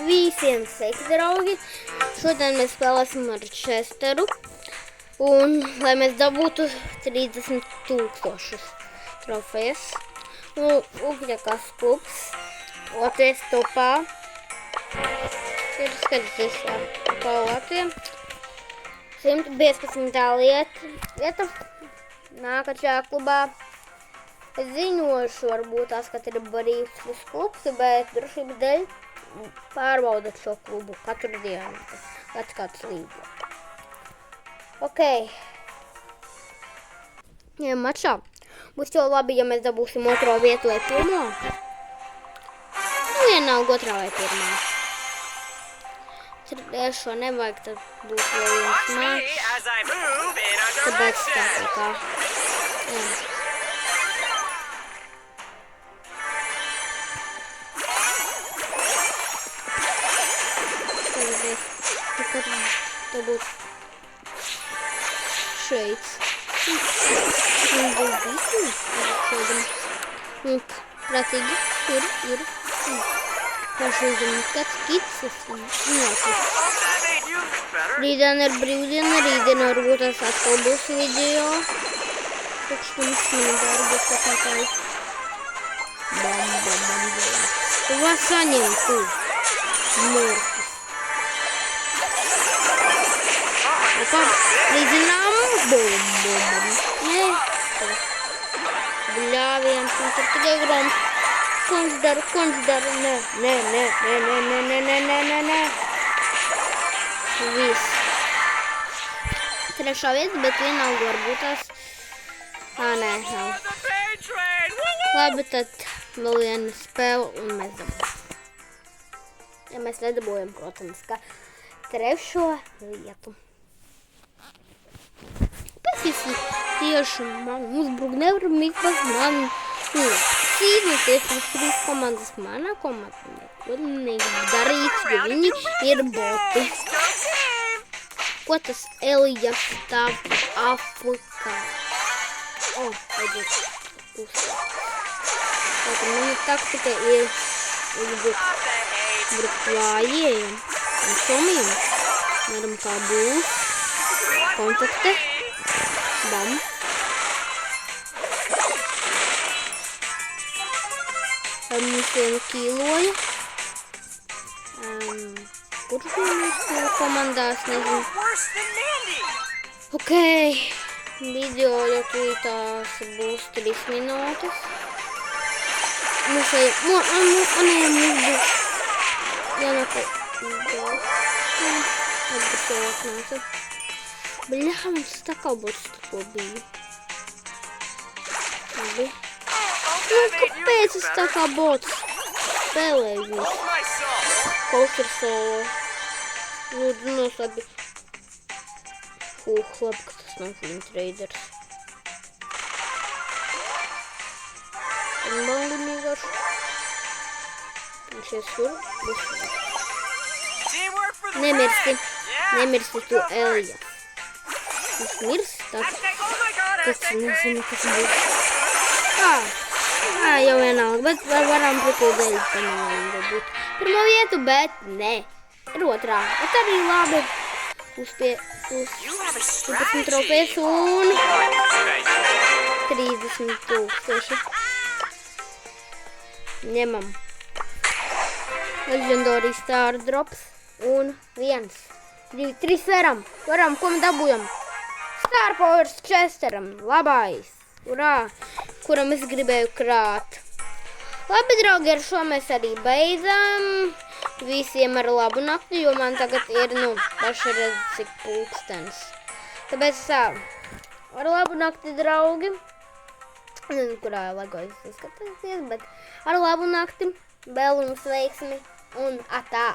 Visiem sveiki, draugi! Šodien mēs spēlēsim ar Chesteru. Un, lai mēs dabūtu 30,000 trofejas. Ugļakās pups. Latvijas topā. Ir skatīties kā Latvija. 115. vieta. Nākačā klubā. Es ziņošu, varbūt tās, ka ir brīvs šis klubs, bet drošības dēļ pārbaudat šo klubu katru dienu, kāds līgo. Ok. Ja mačā. Būs jau labi, ja mēs dabūsim otro vietu vai pirmo. Vienalga otrā vai pirmā. Trešo nevajag, tad būs vēl viens mačs. Tāpēc tā kā. Jā. Tā būs šeit. Un būs visam. Un prātīgi ir. Pašaidam, kāds kits Rītdien ir brīvdiena, rītdien varbūt tas atkal būs video. Tukštums mani darbi, kas atāji. Bam. Tu vas saņem, tu. Murtis. Opa, līdzinām. Bum. Nē. Bļāviens, mums ir tikai groms. Ko viņš dara? Nē. Viss. Trešā vieta, bet vienalga varbūt tās. Nē, nav. Labi, tad vēl viena spēle un mēs dabūjam. Ja mēs nedabūjam, protams, ka trešo vietu. Pēc visi tieši man uzbruk nevar mikvas man. Cīnoties uz 3 komandas manā komanda neko nedarīts, jo viņi ir boti. Ko tas Elijas stāv Afrikā? Aiziet uzstāv. Tātad mana taktika ir uzbrukt vājiem un somiem. Mēram kā būs. Kontakte. Bam. Mums vienu kīloja. Kurš mums komandās, nezinu. Ok. Video jau tūlītās būs 3 minūtes. Mums būs jānaka. Atbūs. Bļā, mums tā kā būs tikko bija. Labi. Kāpēc es tā kā bots spēlēju visu? Coaster solo. Lūdzu, noslēbi. Labi, ka tas nav Film Traders. Un mangunīgars. Viņš iesur. Nemirsti tu, Elija. Viņš mirst, tas nezinu, kas būs. Jau vienalga, bet varam prikūdēļ dabūt pirmo vietu, bet nē. Ir otrā. Bet arī labi. Uz 12 trofejas un 30,000. Ņemam. Legendary Star Drops un 1, 2, 3 varam, ko mēs dabūjam? Star Powers Chesteram, labais. Urā, kuram es gribēju krāt. Labi, draugi, ar šo mēs arī beidzam. Visiem ar labu nakti, jo man tagad ir, paši redz, cik pulkstens. Tāpēc ar labu nakti, draugi. Nezinu, kurā laikā jūs skatāties, bet ar labu nakti, vēl jums veiksmi un atā.